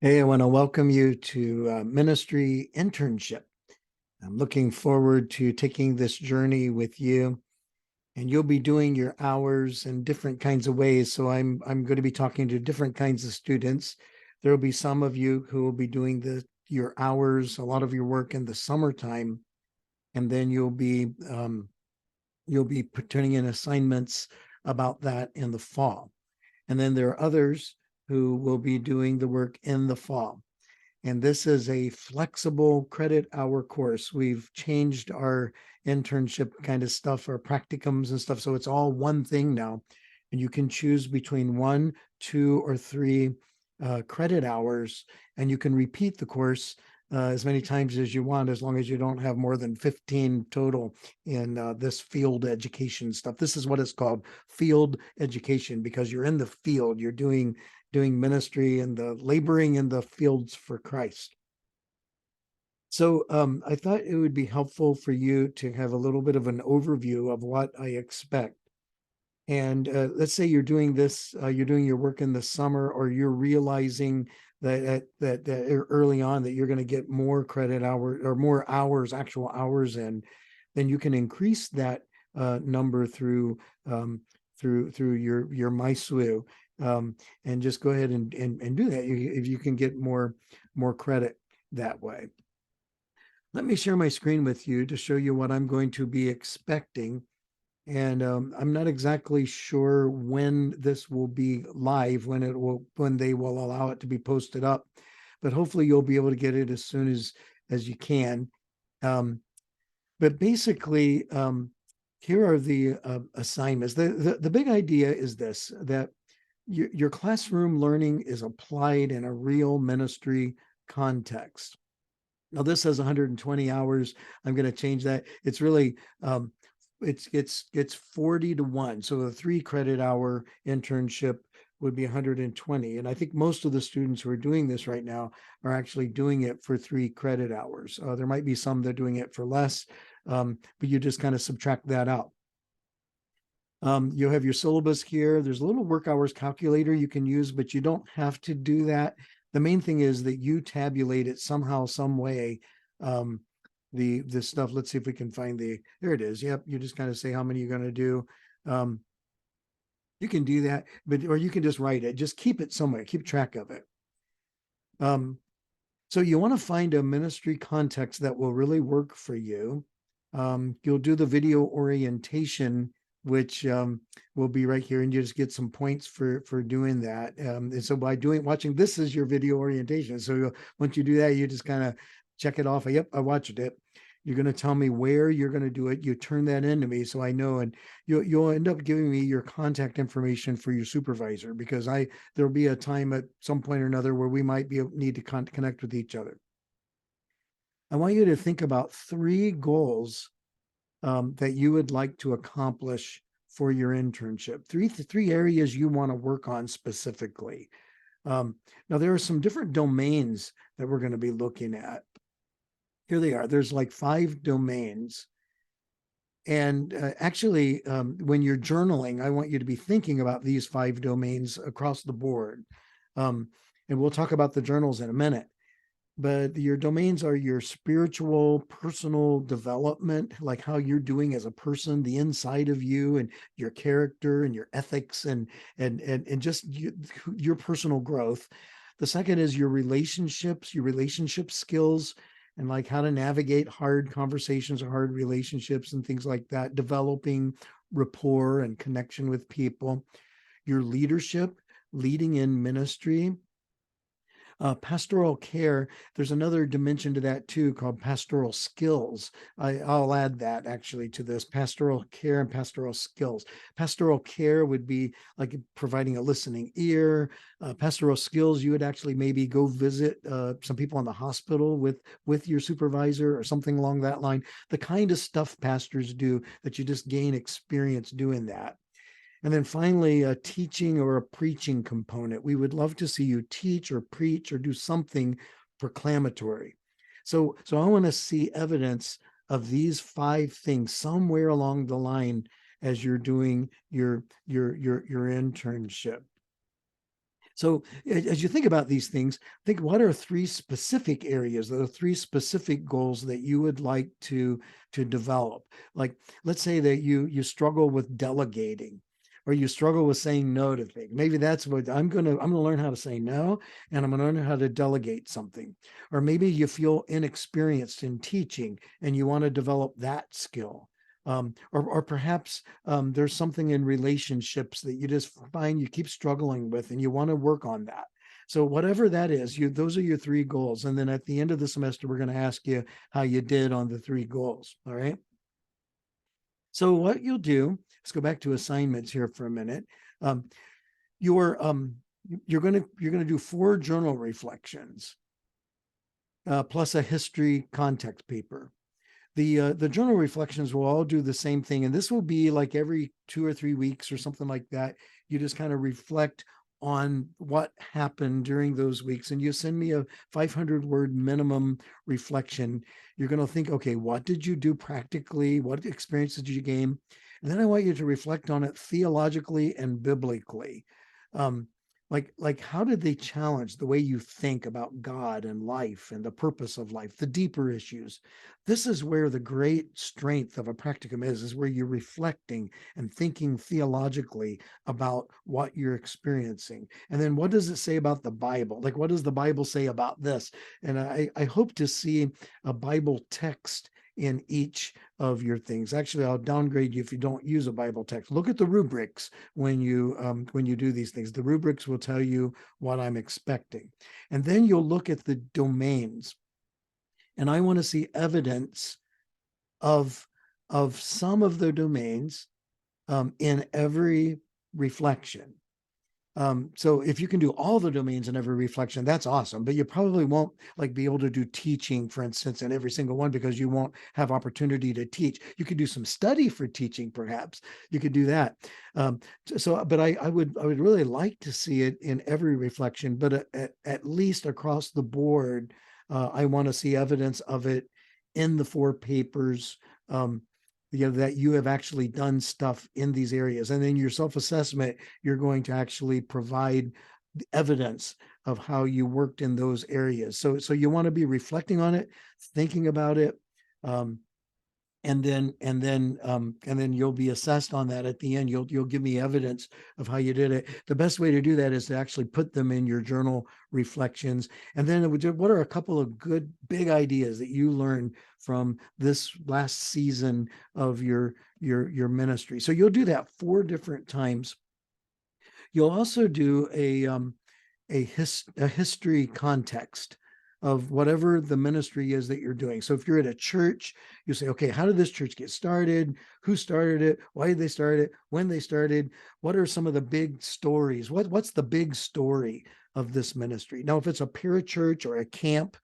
Hey, I want to welcome you to Ministry Internship. I'm looking forward to taking this journey with you, and you'll be doing your hours in different kinds of ways. So I'm going to be talking to different kinds of students. There will be some of you who will be doing your hours, a lot of your work in the summertime, and then you'll be turning in assignments about that in the fall. And then there are others who will be doing the work in the fall. And this is a flexible credit hour course. We've changed our internship kind of stuff, our practicums and stuff. So it's all one thing now. And you can choose between 1, 2, or 3 credit hours, and you can repeat the course as many times as you want, as long as you don't have more than 15 total in this field education stuff. This is what it's called, field education, because you're in the field, you're doing ministry and the laboring in the fields for Christ. So I thought it would be helpful for you to have a little bit of an overview of what I expect. And let's say you're doing this, you're doing your work in the summer, or you're realizing that early on that you're going to get more credit hour or more hours, actual hours in, then you can increase that number through your MySWU, and just go ahead and do that. If you can get more credit that way. Let me share my screen with you to show you what I'm going to be expecting. And I'm not exactly sure when this will be live, when they will allow it to be posted up, but hopefully you'll be able to get it as soon as you can. But basically, here are the assignments. The big idea is this, that your classroom learning is applied in a real ministry context. Now this says 120 hours. I'm going to change that. It's really it's 40 to 1. So the 3 credit hour internship would be 120. And I think most of the students who are doing this right now are actually doing it for 3 credit hours. There might be some that are doing it for less, but you just kind of subtract that out. You'll have your syllabus here. There's a little work hours calculator you can use, but you don't have to do that. The main thing is that you tabulate it somehow, some way. The stuff, let's see if we can find there it is. Yep, you just kind of say how many you're going to do. Um, you can do that, or you can just write it. Just keep it somewhere, keep track of it. So you want to find a ministry context that will really work for you. You'll do the video orientation, which will be right here, and you just get some points for doing that. And so by watching this is your video orientation. So once you do that, you just kind of check it off. Yep, I watched it. You're going to tell me where you're going to do it. You turn that into me so I know, and you'll end up giving me your contact information for your supervisor, because there'll be a time at some point or another where we might need to connect with each other. I want you to think about 3 goals that you would like to accomplish for your internship. Three areas you want to work on specifically. Now there are some different domains that we're going to be looking at. Here they are. There's like 5 domains. And actually, when you're journaling, I want you to be thinking about these 5 domains across the board. And we'll talk about the journals in a minute. But your domains are your spiritual, personal development, like how you're doing as a person, the inside of you, and your character and your ethics, and just your personal growth. The second is your relationships, your relationship skills, and like how to navigate hard conversations or hard relationships and things like that, developing rapport and connection with people. Your leadership, leading in ministry. Pastoral care, there's another dimension to that too, called pastoral skills. I'll add that actually to this: pastoral care and pastoral skills. Pastoral care would be like providing a listening ear. Pastoral skills, you would actually maybe go visit some people in the hospital with your supervisor or something along that line. The kind of stuff pastors do that you just gain experience doing that. And then finally, a teaching or a preaching component. We would love to see you teach or preach or do something proclamatory. So I want to see evidence of these 5 things somewhere along the line as you're doing your internship. So as you think about these things, think what are three specific areas, the three specific goals that you would like to develop. Like, let's say that you struggle with delegating, or you struggle with saying no to things. Maybe that's what I'm gonna learn how to say no, and I'm gonna learn how to delegate something. Or maybe you feel inexperienced in teaching and you want to develop that skill. Or perhaps there's something in relationships that you just find you keep struggling with and you want to work on that. So whatever that is, those are your three goals. And then at the end of the semester, we're going to ask you how you did on the three goals. All right. So what you'll do, let's go back to assignments here for a minute. Um, you're you're gonna do 4 journal reflections plus a history context paper. The journal reflections will all do the same thing, and this will be like every 2 or 3 weeks or something like that. You just kind of reflect on what happened during those weeks, and you send me a 500-word minimum reflection. You're going to think, okay, what did you do practically? What experience did you gain? And then I want you to reflect on it theologically and biblically. Um, like how did they challenge the way you think about God and life and the purpose of life, the deeper issues? This is where the great strength of a practicum is where you're reflecting and thinking theologically about what you're experiencing. And then what does it say about the Bible? Like, what does the Bible say about this? And I hope to see a Bible text in each of your things. Actually, I'll downgrade you if you don't use a Bible text. Look at the rubrics when you do these things. The rubrics will tell you what I'm expecting. And then you'll look at the domains. And I want to see evidence of some of the domains in every reflection. So if you can do all the domains in every reflection, that's awesome. But you probably won't like be able to do teaching, for instance, in every single one because you won't have opportunity to teach. You could do some study for teaching, perhaps. You could do that. But I would really like to see it in every reflection, but at least across the board, I want to see evidence of it in the 4 papers. That you have actually done stuff in these areas. And then your self-assessment, you're going to actually provide evidence of how you worked in those areas. So you want to be reflecting on it, thinking about it, and then you'll be assessed on that at the end. You'll give me evidence of how you did it. The best way to do that is to actually put them in your journal reflections. And then what are a couple of good big ideas that you learned from this last season of your ministry? So you'll do that 4 different times. You'll also do a history context of whatever the ministry is that you're doing. So if you're at a church, you say, okay, how did this church get started? Who started it? Why did they start it? When they started? What are some of the big stories? What's the big story of this ministry? Now, if it's a parachurch or a camp,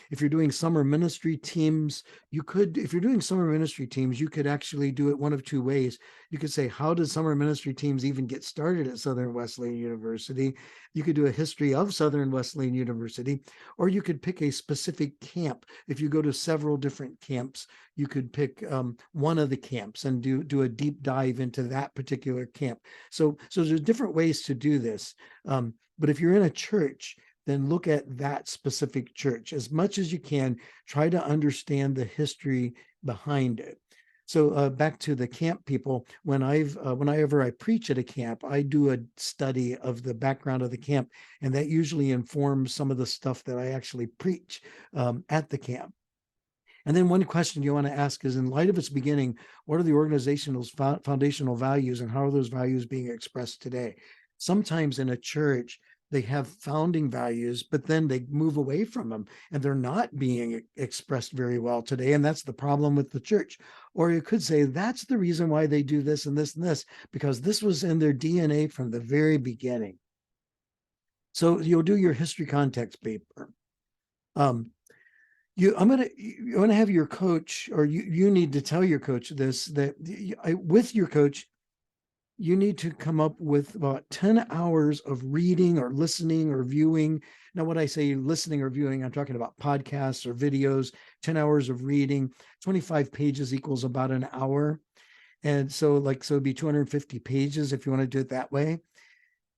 if you're doing summer ministry teams, if you're doing summer ministry teams, you could actually do it one of 2 ways. You could say, how did summer ministry teams even get started at Southern Wesleyan University? You could do a history of Southern Wesleyan University, or you could pick a specific camp. If you go to several different camps, you could pick one of the camps and do a deep dive into that particular camp. So there's different ways to do this. But if you're in a church, then look at that specific church as much as you can. Try to understand the history behind it. So back to the camp people, whenever I preach at a camp, I do a study of the background of the camp, and that usually informs some of the stuff that I actually preach at the camp. And then one question you want to ask is, in light of its beginning, what are the organizational foundational values, and how are those values being expressed today? Sometimes in a church, they have founding values, but then they move away from them and they're not being expressed very well today. And that's the problem with the church. Or you could say that's the reason why they do this and this and this, because this was in their DNA from the very beginning. So you'll do your history context paper. I'm gonna have your coach, or you need to tell your coach this, that with your coach, you need to come up with about 10 hours of reading or listening or viewing. Now, when I say listening or viewing, I'm talking about podcasts or videos. 10 hours of reading, 25 pages equals about an hour. And so it'd be 250 pages if you want to do it that way.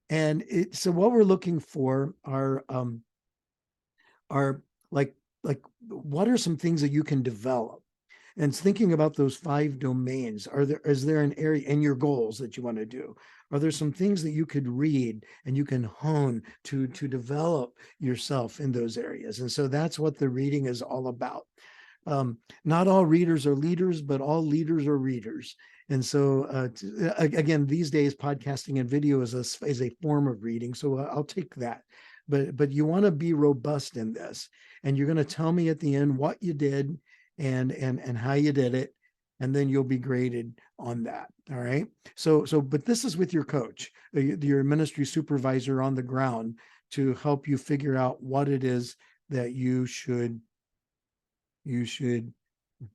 And so what we're looking for are like what are some things that you can develop? And it's thinking about those 5 domains. Is there an area in your goals that you want to do? Are there some things that you could read and you can hone to develop yourself in those areas? And so that's what the reading is all about. Not all readers are leaders, but all leaders are readers. And so, again, these days, podcasting and video is a form of reading. So I'll take that. But you want to be robust in this, and you're going to tell me at the end what you did and how you did it, and then you'll be graded on that. All right. But this is with your coach, your ministry supervisor on the ground, to help you figure out what it is that you should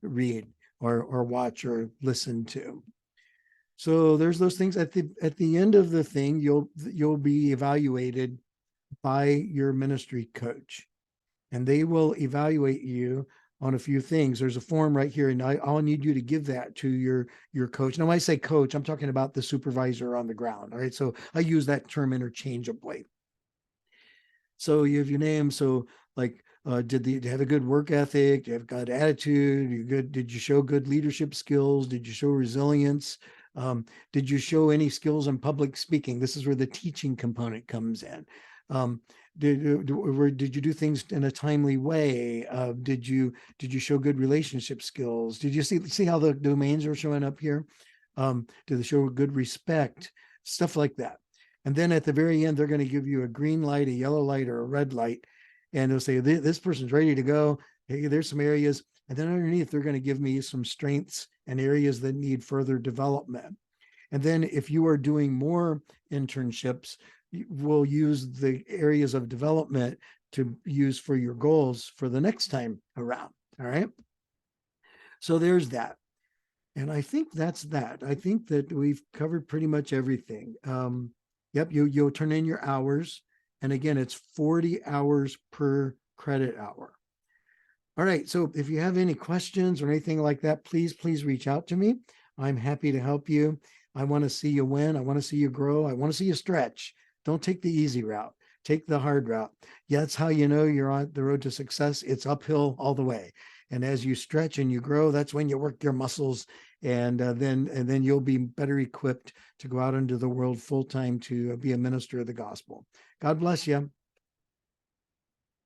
read or watch or listen to. So there's those things at the end of the thing. You'll be evaluated by your ministry coach, and they will evaluate you on a few things. There's a form right here, and I'll need you to give that to your coach. Now, when I say coach, I'm talking about the supervisor on the ground. All right, so I use that term interchangeably. So you have your name. So like, did you have a good work ethic? Do you have good attitude? You good? Did you show good leadership skills? Did you show resilience? Did you show any skills in public speaking? This is where the teaching component comes in. Did you do things in a timely way? Did you show good relationship skills? Did you see how the domains are showing up here? Did they show good respect? Stuff like that. And then at the very end, they're going to give you a green light, a yellow light, or a red light. And they'll say, this person's ready to go. Hey, there's some areas. And then underneath, they're going to give me some strengths and areas that need further development. And then if you are doing more internships, we'll use the areas of development to use for your goals for the next time around. All right. So there's that. And I think that's that. I think that we've covered pretty much everything. Yep, you'll turn in your hours. And again, it's 40 hours per credit hour. All right. So if you have any questions or anything like that, please reach out to me. I'm happy to help you. I want to see you win. I want to see you grow. I want to see you stretch. Don't take the easy route. Take the hard route. Yeah, that's how you know you're on the road to success. It's uphill all the way. And as you stretch and you grow, that's when you work your muscles, and then you'll be better equipped to go out into the world full time to be a minister of the gospel. God bless you.